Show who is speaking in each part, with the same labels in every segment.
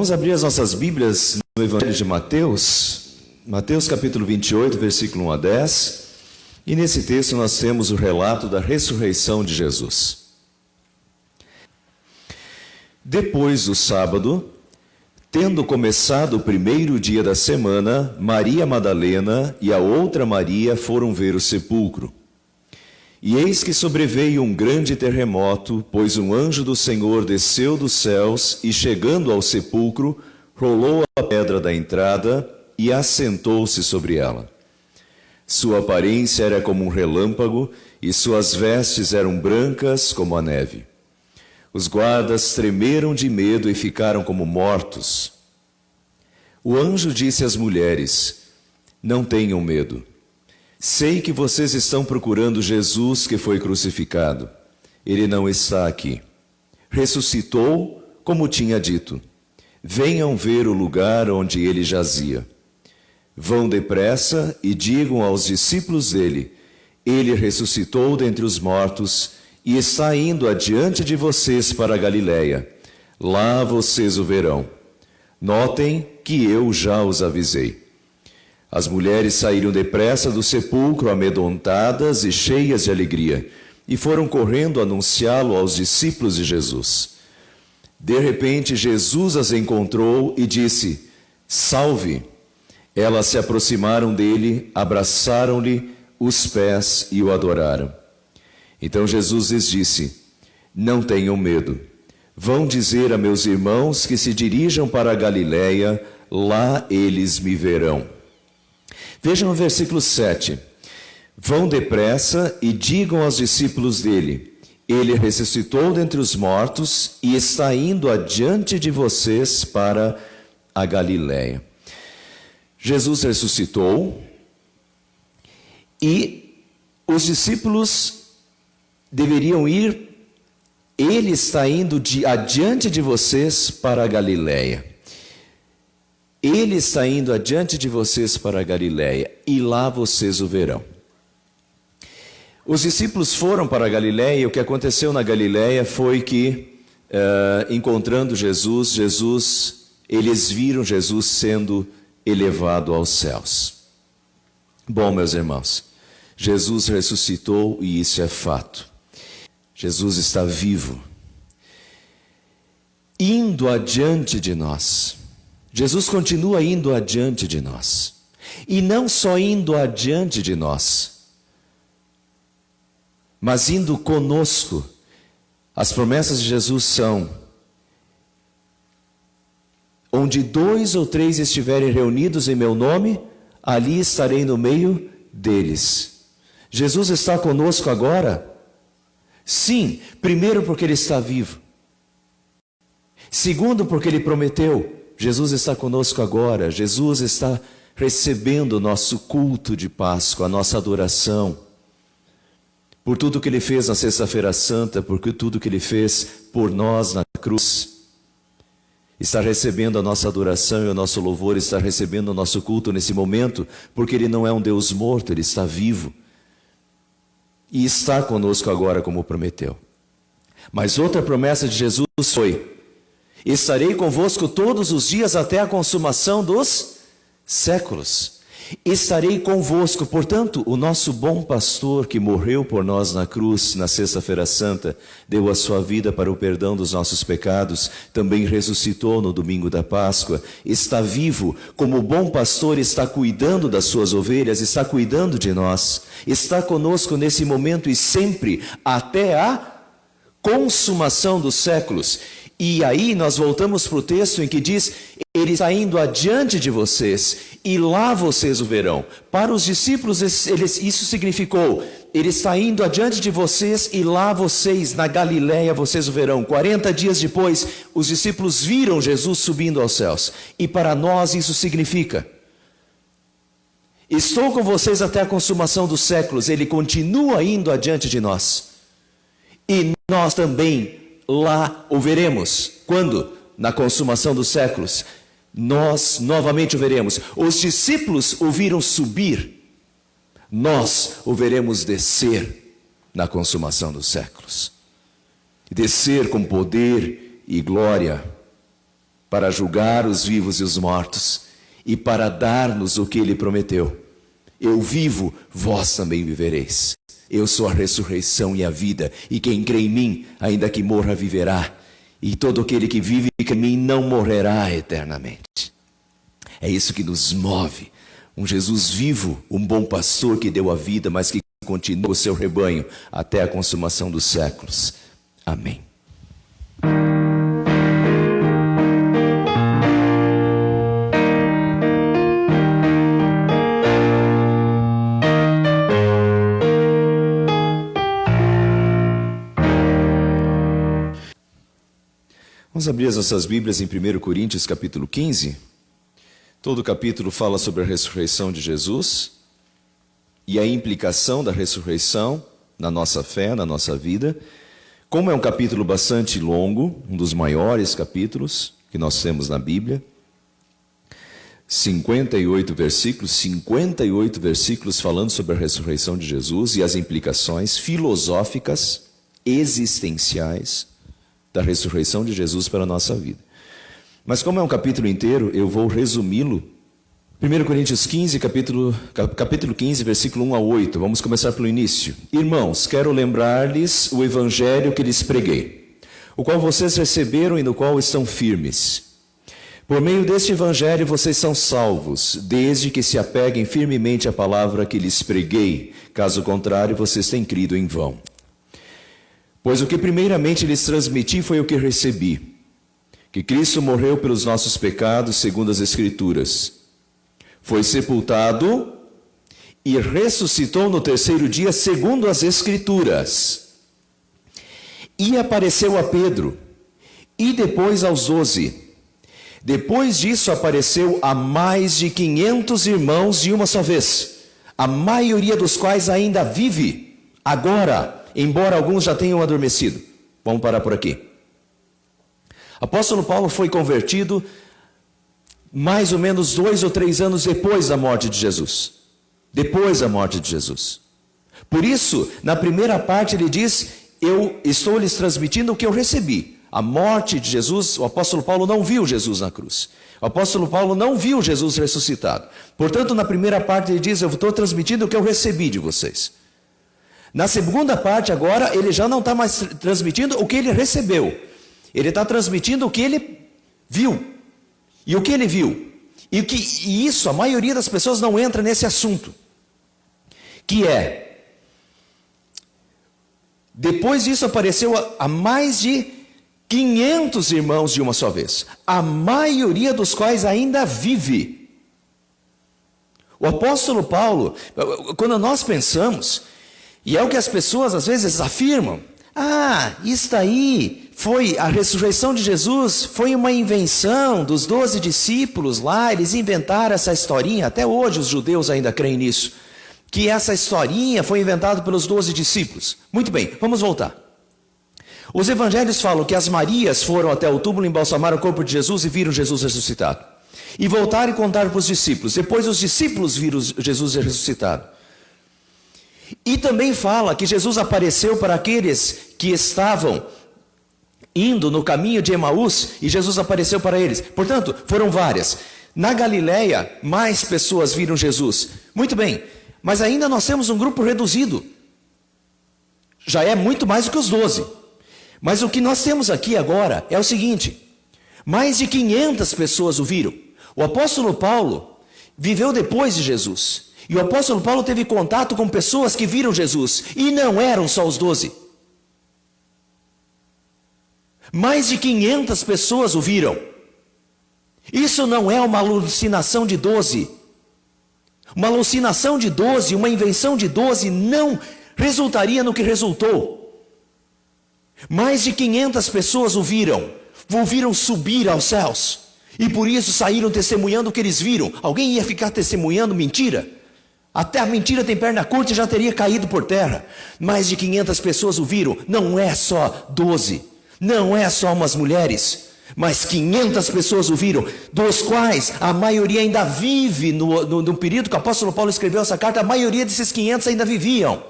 Speaker 1: Vamos abrir as nossas Bíblias no Evangelho de Mateus, Mateus capítulo 28, versículo 1 a 10. E nesse texto nós temos o relato da ressurreição de Jesus. Depois do sábado, tendo começado o primeiro dia da semana, Maria Madalena e a outra Maria foram ver o sepulcro. E eis que sobreveio um grande terremoto, pois um anjo do Senhor desceu dos céus e, chegando ao sepulcro, rolou a pedra da entrada e assentou-se sobre ela. Sua aparência era como um relâmpago e suas vestes eram brancas como a neve. Os guardas tremeram de medo e ficaram como mortos. O anjo disse às mulheres: não tenham medo. Sei que vocês estão procurando Jesus que foi crucificado. Ele não está aqui. Ressuscitou, como tinha dito. Venham ver o lugar onde ele jazia. Vão depressa e digam aos discípulos dele: ele ressuscitou dentre os mortos e está indo adiante de vocês para a Galiléia. Lá vocês o verão. Notem que eu já os avisei. As mulheres saíram depressa do sepulcro, amedrontadas e cheias de alegria, e foram correndo anunciá-lo aos discípulos de Jesus. De repente, Jesus as encontrou e disse: salve! Elas se aproximaram dele, abraçaram-lhe os pés e o adoraram. Então Jesus lhes disse: não tenham medo. Vão dizer a meus irmãos que se dirijam para a Galiléia, lá eles me verão. Vejam no versículo 7. Vão depressa e digam aos discípulos dele: ele ressuscitou dentre os mortos e está indo adiante de vocês para a Galiléia. Jesus ressuscitou e os discípulos deveriam ir. Ele está indo adiante de vocês para a Galiléia. Ele está indo adiante de vocês para a Galiléia, e lá vocês o verão. Os discípulos foram para a Galiléia, e o que aconteceu na Galiléia foi que, encontrando eles viram Jesus sendo elevado aos céus. Bom, meus irmãos, Jesus ressuscitou e isso é fato. Jesus está vivo, indo adiante de nós. Jesus continua indo adiante de nós. E não só indo adiante de nós, mas indo conosco. As promessas de Jesus são: onde 2 ou 3 estiverem reunidos em meu nome, ali estarei no meio deles. Jesus está conosco agora? Sim, primeiro porque ele está vivo. Segundo porque ele prometeu. Jesus está conosco agora. Jesus está recebendo o nosso culto de Páscoa, a nossa adoração. Por tudo que ele fez na Sexta-feira Santa, por tudo que ele fez por nós na cruz. Está recebendo a nossa adoração e o nosso louvor, está recebendo o nosso culto nesse momento, porque ele não é um Deus morto, ele está vivo. E está conosco agora como prometeu. Mas outra promessa de Jesus foi: estarei convosco todos os dias até a consumação dos séculos. Estarei convosco. Portanto, o nosso bom pastor que morreu por nós na cruz, na Sexta-feira Santa, deu a sua vida para o perdão dos nossos pecados, também ressuscitou no domingo da Páscoa, está vivo, como bom pastor está cuidando das suas ovelhas, está cuidando de nós, está conosco nesse momento e sempre, até a consumação dos séculos. E aí nós voltamos para o texto em que diz: ele está indo adiante de vocês, e lá vocês o verão. Para os discípulos isso significou: ele está indo adiante de vocês, e lá vocês, na Galiléia, vocês o verão. 40 dias depois, os discípulos viram Jesus subindo aos céus. E para nós isso significa: estou com vocês até a consumação dos séculos. Ele continua indo adiante de nós. E nós também lá o veremos. Quando? Na consumação dos séculos. Nós novamente o veremos. Os discípulos o viram subir. Nós o veremos descer na consumação dos séculos. Descer com poder e glória. para julgar os vivos e os mortos, e para dar-nos o que ele prometeu. Eu vivo, vós também vivereis. Eu sou a ressurreição e a vida, e quem crê em mim, ainda que morra, viverá. E todo aquele que vive em mim não morrerá eternamente. É isso que nos move. Um Jesus vivo, um bom pastor que deu a vida, mas que continua o seu rebanho até a consumação dos séculos. Amém. Vamos abrir as nossas Bíblias em 1 Coríntios capítulo 15. Todo o capítulo fala sobre a ressurreição de Jesus e a implicação da ressurreição na nossa fé, na nossa vida. Como é um capítulo bastante longo, um dos maiores capítulos que nós temos na Bíblia, 58 versículos falando sobre a ressurreição de Jesus e as implicações filosóficas, existenciais, da ressurreição de Jesus para a nossa vida. Mas como é um capítulo inteiro, eu vou resumi-lo. 1 Coríntios 15, capítulo 15, versículo 1 a 8. Vamos começar pelo início. Irmãos, quero lembrar-lhes o evangelho que lhes preguei, o qual vocês receberam e no qual estão firmes. Por meio deste evangelho vocês são salvos, desde que se apeguem firmemente à palavra que lhes preguei. Caso contrário, vocês têm crido em vão. Pois o que primeiramente lhes transmiti foi o que recebi, que Cristo morreu pelos nossos pecados, segundo as Escrituras. Foi sepultado e ressuscitou no terceiro dia, segundo as Escrituras. E apareceu a Pedro, e depois aos 12. Depois disso apareceu a mais de 500 irmãos de uma só vez, a maioria dos quais ainda vive agora, embora alguns já tenham adormecido. Vamos parar por aqui. Apóstolo Paulo foi convertido mais ou menos 2 ou 3 anos depois da morte de Jesus. Depois da morte de Jesus. Por isso, na primeira parte ele diz, eu estou lhes transmitindo o que eu recebi. A morte de Jesus, o apóstolo Paulo não viu Jesus na cruz. O apóstolo Paulo não viu Jesus ressuscitado. Portanto, na primeira parte ele diz, eu estou transmitindo o que eu recebi de vocês. Na segunda parte agora, ele já não está mais transmitindo o que ele recebeu. Ele está transmitindo o que ele viu. E o que ele viu? E isso, a maioria das pessoas não entra nesse assunto. Que é, depois disso apareceu a mais de 500 irmãos de uma só vez. A maioria dos quais ainda vive. O apóstolo Paulo, quando nós pensamos... E é o que as pessoas às vezes afirmam. Isso aí foi a ressurreição de Jesus, foi uma invenção dos 12 discípulos lá, eles inventaram essa historinha, até hoje os judeus ainda creem nisso, que essa historinha foi inventada pelos 12 discípulos. Muito bem, vamos voltar. Os evangelhos falam que as Marias foram até o túmulo, embalsamaram o corpo de Jesus e viram Jesus ressuscitado. E voltaram e contaram para os discípulos. Depois os discípulos viram Jesus ressuscitado. E também fala que Jesus apareceu para aqueles que estavam indo no caminho de Emaús, e Jesus apareceu para eles. Portanto, foram várias. Na Galileia, mais pessoas viram Jesus. Muito bem, mas ainda nós temos um grupo reduzido. Já é muito mais do que os 12. Mas o que nós temos aqui agora é o seguinte: mais de 500 pessoas o viram. O apóstolo Paulo viveu depois de Jesus. E o apóstolo Paulo teve contato com pessoas que viram Jesus. E não eram só os 12. Mais de 500 pessoas o viram. Isso não é uma alucinação de 12. Uma alucinação de 12, uma invenção de 12 não resultaria no que resultou. Mais de 500 pessoas o viram subir aos céus. E por isso saíram testemunhando o que eles viram. Alguém ia ficar testemunhando mentira? Até a mentira tem perna curta e já teria caído por terra. Mais de 500 pessoas o viram. Não é só 12. Não é só umas mulheres. Mas 500 pessoas o viram. Dos quais a maioria ainda vive no período que o apóstolo Paulo escreveu essa carta. A maioria desses 500 ainda viviam.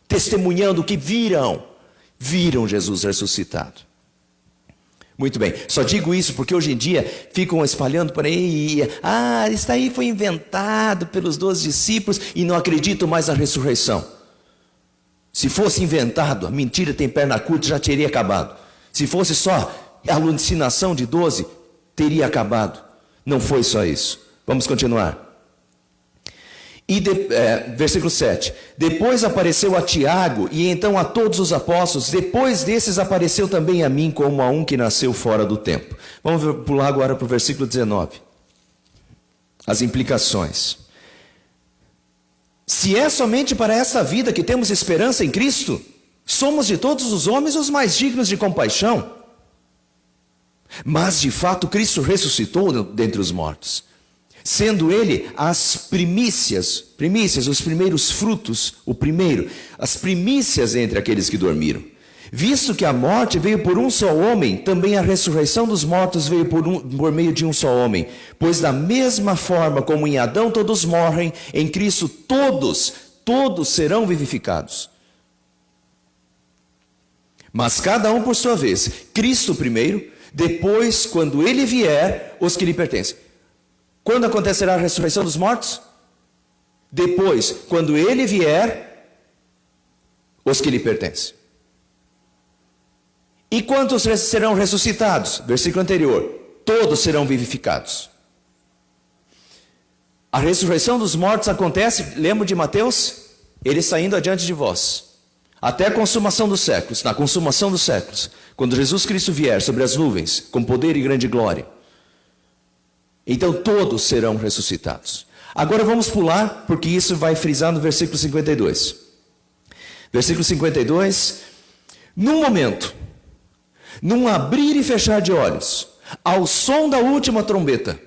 Speaker 1: Testemunhando que viram Jesus ressuscitado. Muito bem, só digo isso porque hoje em dia ficam espalhando por aí, isso aí foi inventado pelos 12 discípulos e não acreditam mais na ressurreição. Se fosse inventado, a mentira tem perna curta, já teria acabado. Se fosse só a alucinação de 12, teria acabado. Não foi só isso. Vamos continuar. Versículo 7. Depois apareceu a Tiago e então a todos os apóstolos. Depois desses apareceu também a mim como a um que nasceu fora do tempo. Vamos pular agora para o versículo 19. As implicações. Se é somente para esta vida que temos esperança em Cristo, somos de todos os homens os mais dignos de compaixão. Mas de fato Cristo ressuscitou dentre os mortos, sendo ele as primícias, os primeiros frutos, as primícias entre aqueles que dormiram. Visto que a morte veio por um só homem, também a ressurreição dos mortos veio por meio de um só homem. Pois da mesma forma como em Adão todos morrem, em Cristo todos serão vivificados. Mas cada um por sua vez, Cristo primeiro, depois, quando ele vier, os que lhe pertencem. Quando acontecerá a ressurreição dos mortos? Depois, quando ele vier, os que lhe pertencem. E quantos serão ressuscitados? Versículo anterior. Todos serão vivificados. A ressurreição dos mortos acontece, lembra de Mateus? Ele saindo adiante de vós. Até a consumação dos séculos. Na consumação dos séculos. Quando Jesus Cristo vier sobre as nuvens, com poder e grande glória. Então todos serão ressuscitados. Agora vamos pular, porque isso vai frisar no versículo 52. Versículo 52. Num momento, num abrir e fechar de olhos, ao som da última trombeta,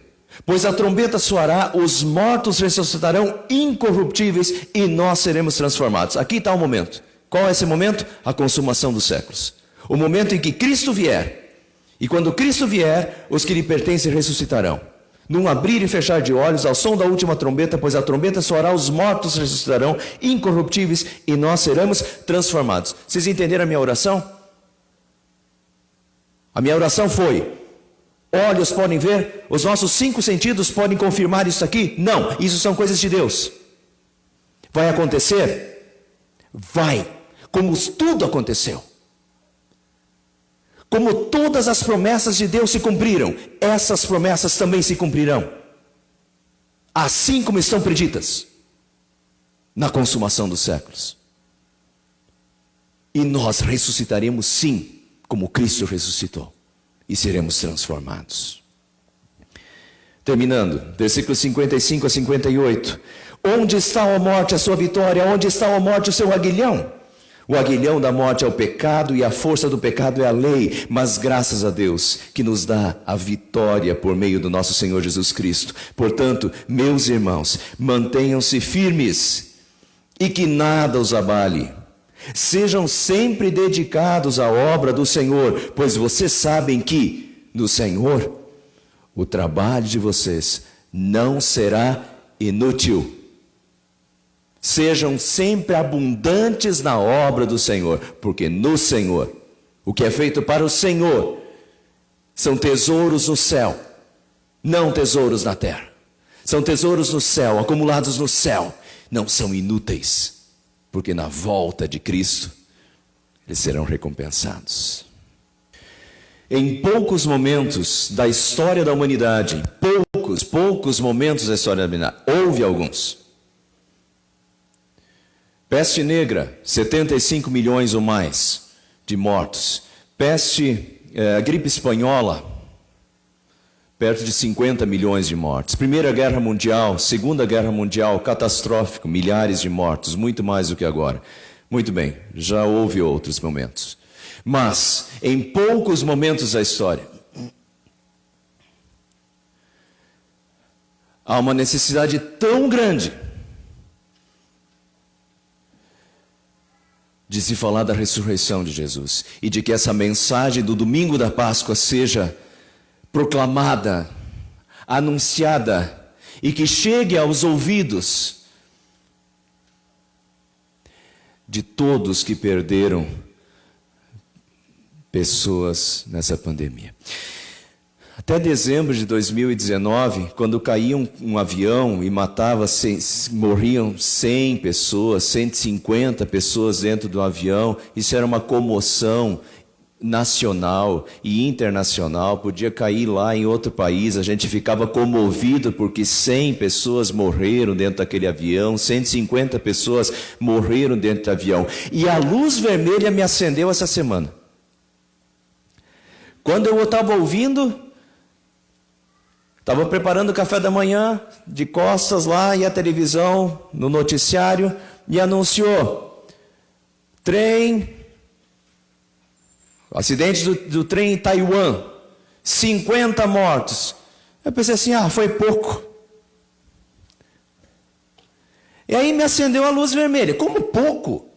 Speaker 1: pois a trombeta soará, os mortos ressuscitarão incorruptíveis e nós seremos transformados. Aqui está o momento. Qual é esse momento? A consumação dos séculos. O momento em que Cristo vier. E quando Cristo vier, os que lhe pertencem ressuscitarão. Num abrir e fechar de olhos, ao som da última trombeta, pois a trombeta soará, os mortos ressuscitarão incorruptíveis e nós seremos transformados. Vocês entenderam a minha oração? A minha oração foi: olhos podem ver, os nossos 5 sentidos podem confirmar isso aqui? Não, isso são coisas de Deus. Vai acontecer? Vai, como tudo aconteceu. Como todas as promessas de Deus se cumpriram, essas promessas também se cumprirão. Assim como estão preditas na consumação dos séculos. E nós ressuscitaremos sim, como Cristo ressuscitou. E seremos transformados. Terminando, versículos 55 a 58. Onde está, ó morte, a sua vitória? Onde está, ó morte, o seu aguilhão? O aguilhão da morte é o pecado e a força do pecado é a lei, mas graças a Deus que nos dá a vitória por meio do nosso Senhor Jesus Cristo. Portanto, meus irmãos, mantenham-se firmes e que nada os abale. Sejam sempre dedicados à obra do Senhor, pois vocês sabem que no Senhor o trabalho de vocês não será inútil. Sejam sempre abundantes na obra do Senhor, porque no Senhor, o que é feito para o Senhor, são tesouros no céu, não tesouros na terra. São tesouros no céu, acumulados no céu, não são inúteis, porque na volta de Cristo, eles serão recompensados. Em poucos momentos da história da humanidade, poucos momentos da história da humanidade, houve alguns. Peste negra, 75 milhões ou mais de mortos. Gripe espanhola, perto de 50 milhões de mortos. Primeira Guerra Mundial, Segunda Guerra Mundial, catastrófico, milhares de mortos, muito mais do que agora. Muito bem, já houve outros momentos. Mas, em poucos momentos da história, há uma necessidade tão grande de se falar da ressurreição de Jesus e de que essa mensagem do domingo da Páscoa seja proclamada, anunciada e que chegue aos ouvidos de todos que perderam pessoas nessa pandemia. Até dezembro de 2019, quando caía um avião e morriam 100 pessoas, 150 pessoas dentro do avião, isso era uma comoção nacional e internacional. Podia cair lá em outro país, a gente ficava comovido porque 100 pessoas morreram dentro daquele avião, 150 pessoas morreram dentro do avião. E a luz vermelha me acendeu essa semana. Quando eu estava ouvindo, estava preparando o café da manhã, de costas lá, e a televisão, no noticiário, e anunciou: acidente do trem em Taiwan, 50 mortos. Eu pensei assim, foi pouco. E aí me acendeu a luz vermelha. Como pouco?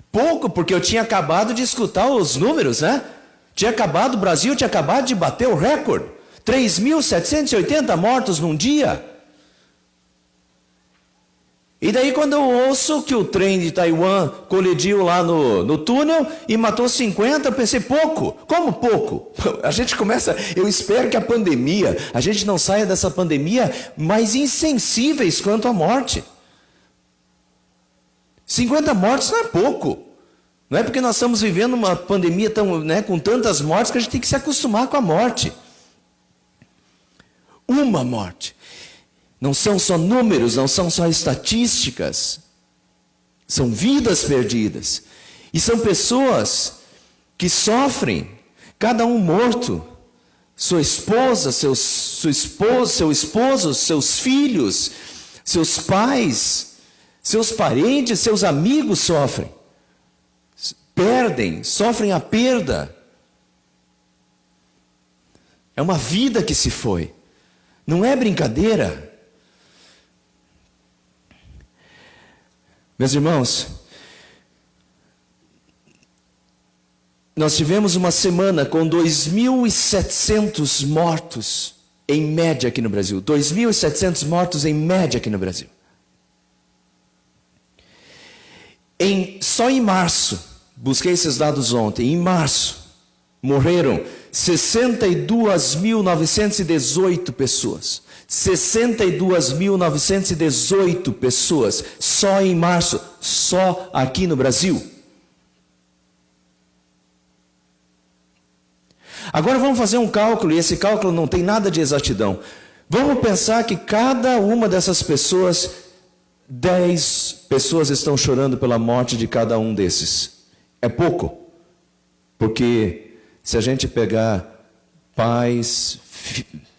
Speaker 1: Pouco, porque eu tinha acabado de escutar os números, né? O Brasil tinha acabado de bater o recorde. 3.780 mortos num dia. E daí quando eu ouço que o trem de Taiwan colidiu lá no túnel e matou 50, eu pensei, pouco? Como pouco? A gente começa, eu espero que a gente não saia dessa pandemia mais insensíveis quanto à morte. 50 mortes não é pouco. Não é porque nós estamos vivendo uma pandemia com tantas mortes que a gente tem que se acostumar com a morte. Uma morte. Não são só números, não são só estatísticas. São vidas perdidas. E são pessoas que sofrem, cada um morto. Sua esposa, seu esposo, seus filhos, seus pais, seus parentes, seus amigos sofrem. Sofrem a perda. É uma vida que se foi. Não é brincadeira. Meus irmãos, nós tivemos uma semana com 2.700 mortos em média aqui no Brasil. 2.700 mortos em média aqui no Brasil. Só em março, busquei esses dados ontem, em março, morreram 62.918 pessoas. 62.918 pessoas, só em março, só aqui no Brasil. Agora vamos fazer um cálculo, e esse cálculo não tem nada de exatidão. Vamos pensar que cada uma dessas pessoas, 10 pessoas estão chorando pela morte de cada um desses. É pouco, porque se a gente pegar pais,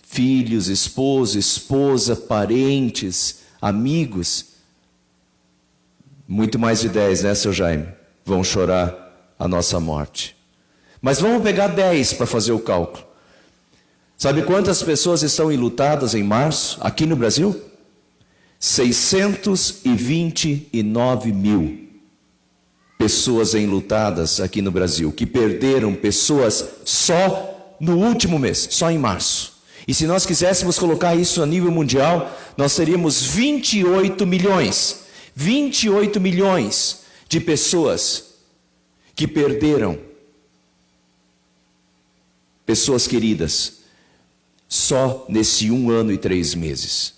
Speaker 1: filhos, esposa, parentes, amigos, muito mais de 10, né, seu Jaime? Vão chorar a nossa morte. Mas vamos pegar 10 para fazer o cálculo. Sabe quantas pessoas estão enlutadas em março, aqui no Brasil? 629 mil pessoas enlutadas aqui no Brasil, que perderam pessoas só no último mês, só em março. E se nós quiséssemos colocar isso a nível mundial, nós teríamos 28 milhões de pessoas que perderam pessoas queridas só nesse 1 ano e 3 meses.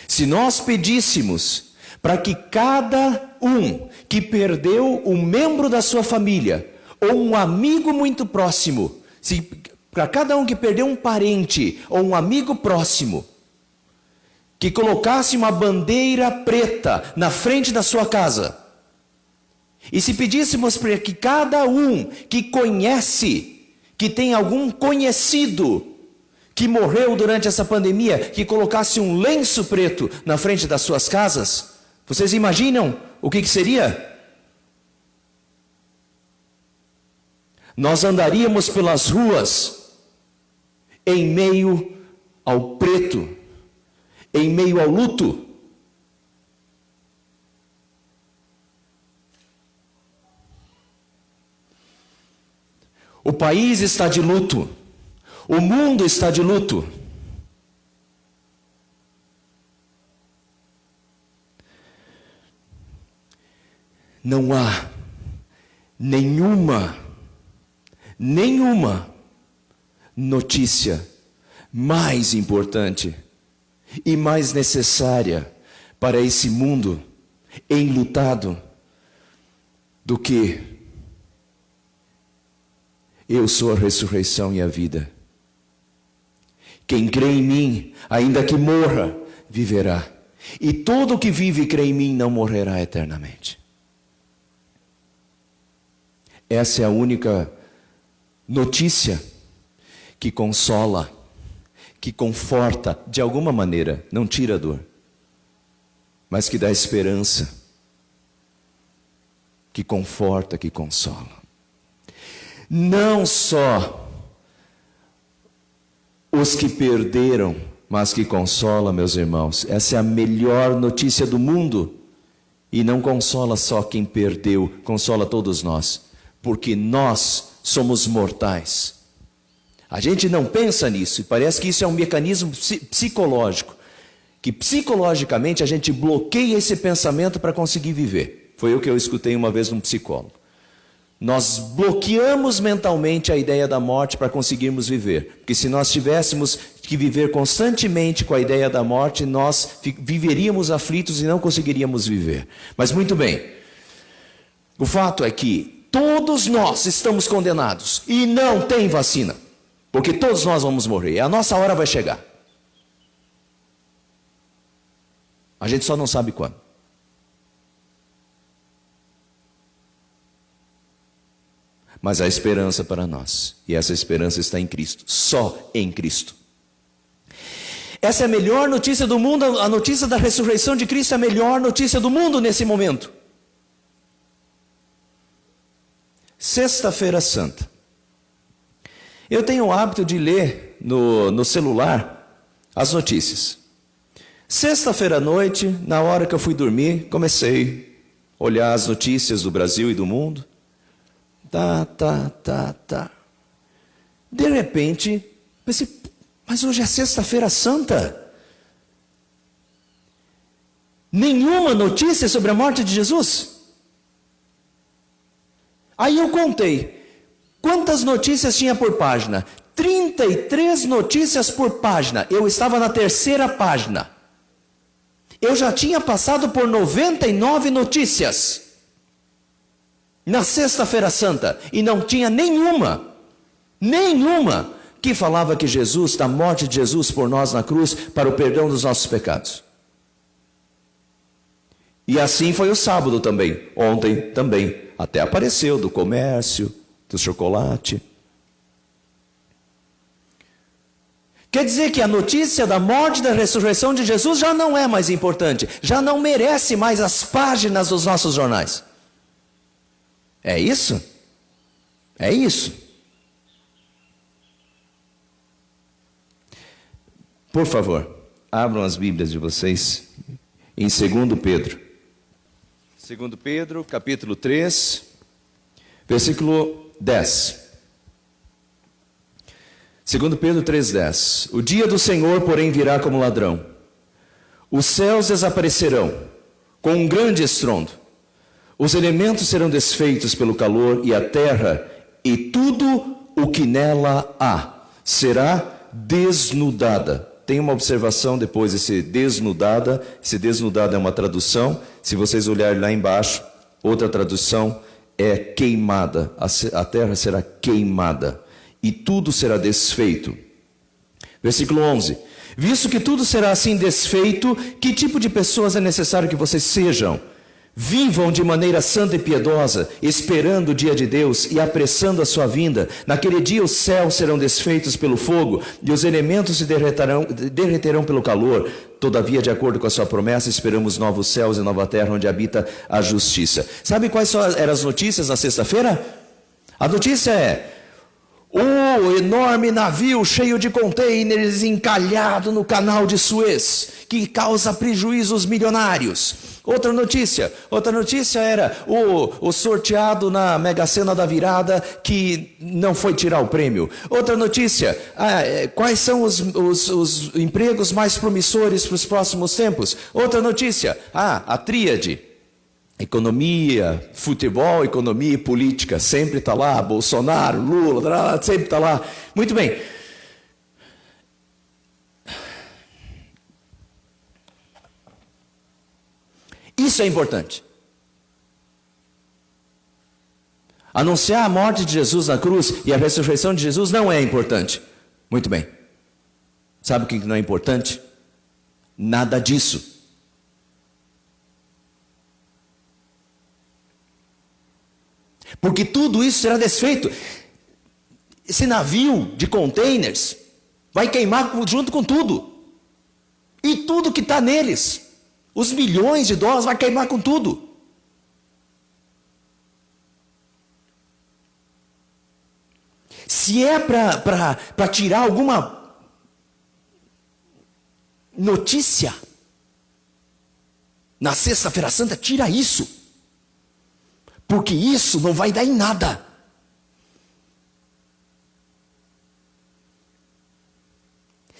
Speaker 1: Se nós pedíssemos para que cada um que perdeu um membro da sua família ou um amigo muito próximo, para cada um que perdeu um parente ou um amigo próximo, que colocasse uma bandeira preta na frente da sua casa, e se pedíssemos para que cada um que conhece, que tem algum conhecido que morreu durante essa pandemia, que colocasse um lenço preto na frente das suas casas, vocês imaginam o que seria? Nós andaríamos pelas ruas em meio ao preto, em meio ao luto. O país está de luto, o mundo está de luto. Não há nenhuma notícia mais importante e mais necessária para esse mundo enlutado do que: eu sou a ressurreição e a vida. Quem crê em mim, ainda que morra, viverá. E todo que vive e crê em mim não morrerá eternamente. Essa é a única notícia que consola, que conforta de alguma maneira, não tira a dor, mas que dá esperança, que conforta, que consola. Não só os que perderam, mas que consola, meus irmãos. Essa é a melhor notícia do mundo. E não consola só quem perdeu, consola todos nós. Porque nós somos mortais. A gente não pensa nisso, e parece que isso é um mecanismo psicológico. Que psicologicamente a gente bloqueia esse pensamento para conseguir viver. Foi o que eu escutei uma vez de um psicólogo. Nós bloqueamos mentalmente a ideia da morte para conseguirmos viver. Porque se nós tivéssemos que viver constantemente com a ideia da morte, nós viveríamos aflitos e não conseguiríamos viver. Mas muito bem, o fato é que todos nós estamos condenados e não tem vacina. Porque todos nós vamos morrer, a nossa hora vai chegar. A gente só não sabe quando. Mas há esperança para nós. E essa esperança está em Cristo. Só em Cristo. Essa é a melhor notícia do mundo. A notícia da ressurreição de Cristo é a melhor notícia do mundo nesse momento. Sexta-feira Santa. Eu tenho o hábito de ler no celular as notícias. Sexta-feira à noite, na hora que eu fui dormir, comecei a olhar as notícias do Brasil e do mundo. De repente, pensei, mas hoje é Sexta-feira Santa. Nenhuma notícia sobre a morte de Jesus. Aí eu contei, quantas notícias tinha por página? 33 notícias por página. Eu estava na terceira página. Eu já tinha passado por 99 notícias na Sexta-feira Santa, e não tinha nenhuma que falava que Jesus, da morte de Jesus por nós na cruz, para o perdão dos nossos pecados. E assim foi o sábado também, ontem também, até apareceu do comércio, do chocolate. Quer dizer que a notícia da morte e da ressurreição de Jesus já não é mais importante, já não merece mais as páginas dos nossos jornais. É isso? É isso. Por favor, abram as Bíblias de vocês em 2 Pedro. 2 Pedro, capítulo 3, versículo 10. 2 Pedro 3,10. O dia do Senhor, porém, virá como ladrão. Os céus desaparecerão com um grande estrondo. Os elementos serão desfeitos pelo calor, e a terra e tudo o que nela há será desnudada. Tem uma observação depois, esse desnudada é uma tradução. Se vocês olharem lá embaixo, outra tradução é queimada. A terra será queimada e tudo será desfeito. Versículo 11. Visto que tudo será assim desfeito, que tipo de pessoas é necessário que vocês sejam? Vivam de maneira santa e piedosa, esperando o dia de Deus e apressando a sua vinda. Naquele dia os céus serão desfeitos pelo fogo e os elementos se derreterão pelo calor. Todavia, de acordo com a sua promessa, esperamos novos céus e nova terra onde habita a justiça. Sabe quais eram as notícias na sexta-feira? A notícia é: o enorme navio cheio de contêineres encalhado no canal de Suez, que causa prejuízos milionários. Outra notícia era o sorteado na Mega Sena da virada que não foi tirar o prêmio. Outra notícia, quais são os empregos mais promissores para os próximos tempos? Outra notícia, a tríade. Economia, futebol, economia e política, sempre está lá, Bolsonaro, Lula, sempre está lá. Muito bem. Isso é importante. Anunciar a morte de Jesus na cruz e a ressurreição de Jesus não é importante. Muito bem. Sabe o que não é importante? Nada disso. Porque tudo isso será desfeito. Esse navio de containers vai queimar junto com tudo. E tudo que está neles. Os milhões de dólares vai queimar com tudo. Se é para tirar alguma notícia na Sexta-feira Santa, tira isso. Porque isso não vai dar em nada.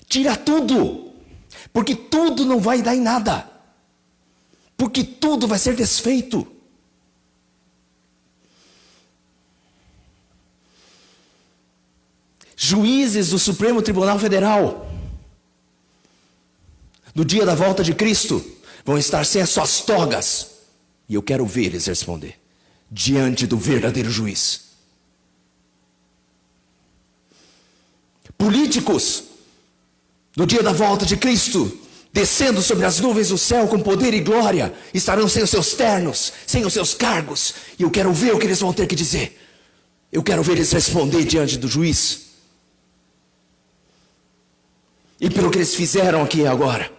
Speaker 1: Tira tudo. Porque tudo não vai dar em nada. Porque tudo vai ser desfeito. Juízes do Supremo Tribunal Federal, no dia da volta de Cristo, vão estar sem as suas togas. E eu quero ver eles responder diante do verdadeiro juiz. Políticos, no dia da volta de Cristo, descendo sobre as nuvens do céu com poder e glória, estarão sem os seus ternos, sem os seus cargos. E eu quero ver o que eles vão ter que dizer. Eu quero ver eles responder diante do juiz. E pelo que eles fizeram aqui e agora.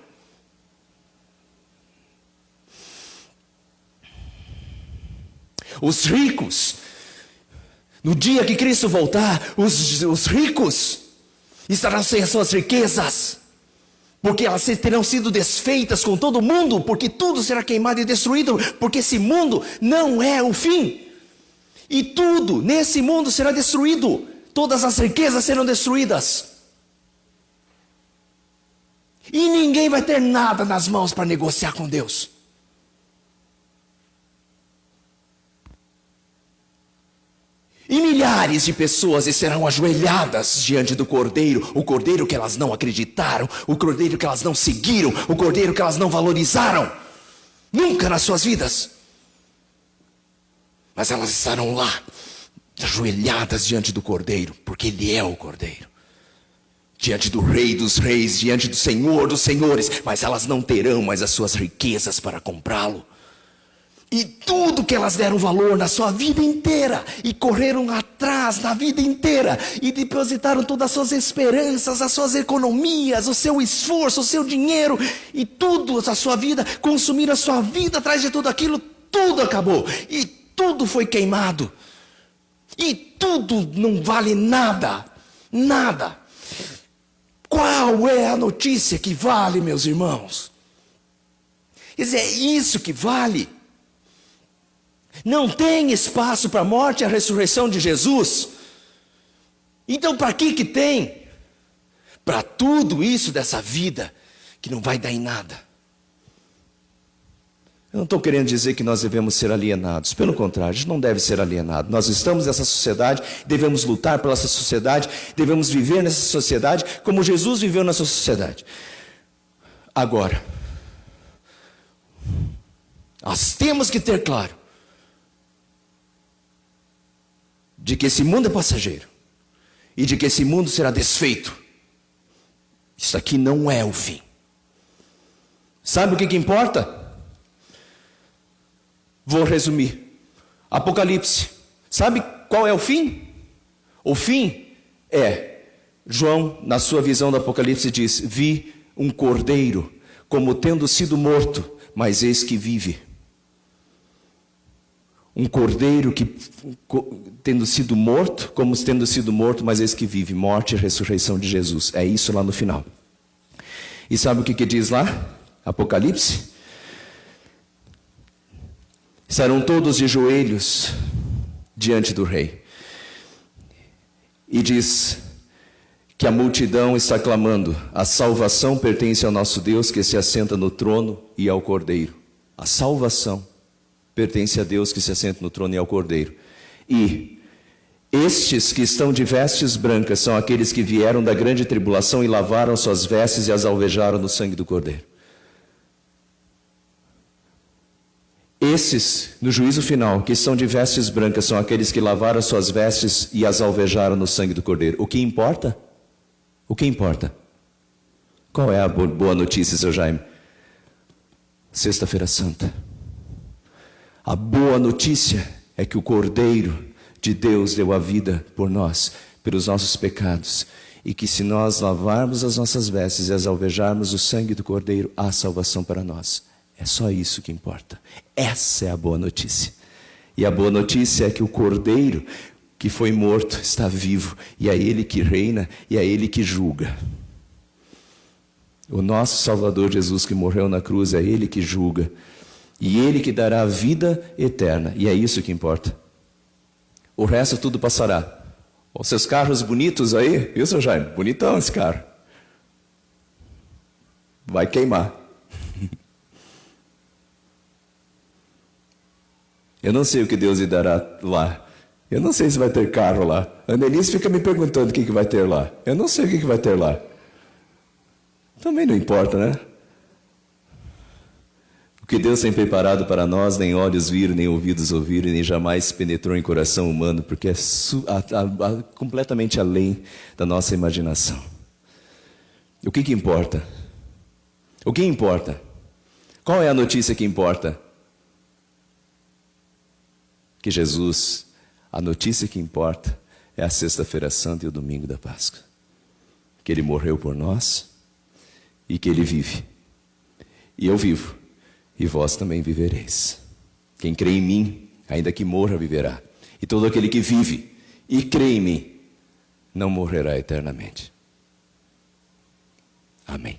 Speaker 1: Os ricos, no dia que Cristo voltar, os ricos estarão sem as suas riquezas, porque elas terão sido desfeitas com todo mundo, porque tudo será queimado e destruído, porque esse mundo não é o fim. E tudo nesse mundo será destruído, todas as riquezas serão destruídas. E ninguém vai ter nada nas mãos para negociar com Deus. E milhares de pessoas serão ajoelhadas diante do Cordeiro, o Cordeiro que elas não acreditaram, o Cordeiro que elas não seguiram, o Cordeiro que elas não valorizaram, nunca nas suas vidas. Mas elas estarão lá, ajoelhadas diante do Cordeiro, porque Ele é o Cordeiro. Diante do Rei dos Reis, diante do Senhor dos Senhores, mas elas não terão mais as suas riquezas para comprá-lo. E tudo que elas deram valor na sua vida inteira, e correram atrás na vida inteira, e depositaram todas as suas esperanças, as suas economias, o seu esforço, o seu dinheiro, e tudo a sua vida, consumiram a sua vida atrás de tudo aquilo, tudo acabou, e tudo foi queimado, e tudo não vale nada, nada. Qual é a notícia que vale, meus irmãos? Quer dizer, é isso que vale. Não tem espaço para a morte e a ressurreição de Jesus. Então para que tem? Para tudo isso dessa vida que não vai dar em nada. Eu não estou querendo dizer que nós devemos ser alienados. Pelo contrário, a gente não deve ser alienado. Nós estamos nessa sociedade, devemos lutar pela essa sociedade, devemos viver nessa sociedade como Jesus viveu nessa sociedade. Agora, nós temos que ter claro de que esse mundo é passageiro e de que esse mundo será desfeito. Isso aqui não é o fim. Sabe o que importa? Vou resumir. Apocalipse. Sabe qual é o fim? O fim é, João, na sua visão do Apocalipse, diz: vi um cordeiro como tendo sido morto, mas eis que vive. Um cordeiro que, tendo sido morto, como tendo sido morto, mas eis que vive. Morte e ressurreição de Jesus. É isso lá no final. E sabe o que diz lá? Apocalipse? Estarão todos de joelhos diante do Rei. E diz que a multidão está clamando: a salvação pertence ao nosso Deus que se assenta no trono e ao Cordeiro. A salvação. pertence a Deus que se assenta no trono e ao Cordeiro. E estes que estão de vestes brancas são aqueles que vieram da grande tribulação e lavaram suas vestes e as alvejaram no sangue do Cordeiro. Esses, no juízo final, que estão de vestes brancas, são aqueles que lavaram suas vestes e as alvejaram no sangue do Cordeiro. O que importa? O que importa? Qual é a boa notícia, seu Jaime? Sexta-feira Santa. A boa notícia é que o Cordeiro de Deus deu a vida por nós, pelos nossos pecados, e que se nós lavarmos as nossas vestes e as alvejarmos o sangue do Cordeiro, há salvação para nós. É só isso que importa. Essa é a boa notícia. E a boa notícia é que o Cordeiro que foi morto está vivo, e é Ele que reina, e é Ele que julga. O nosso Salvador Jesus que morreu na cruz, é Ele que julga, e Ele que dará a vida eterna, e é isso que importa. O resto tudo passará. Os seus carros bonitos aí, viu, seu Jaime? Bonitão esse carro. Vai queimar. Eu não sei o que Deus lhe dará lá. Eu não sei se vai ter carro lá. A Annelise fica me perguntando o que vai ter lá. Eu não sei o que vai ter lá. Também não importa, né? O que Deus tem preparado para nós, nem olhos viram, nem ouvidos ouviram, nem jamais penetrou em coração humano, porque é completamente além da nossa imaginação. O que importa? O que importa? Qual é a notícia que importa? Que Jesus, a notícia que importa é a Sexta-feira Santa e o Domingo da Páscoa. Que Ele morreu por nós e que Ele vive. E eu vivo, e vós também vivereis. Quem crê em mim, ainda que morra, viverá. E todo aquele que vive e crê em mim, não morrerá eternamente. Amém.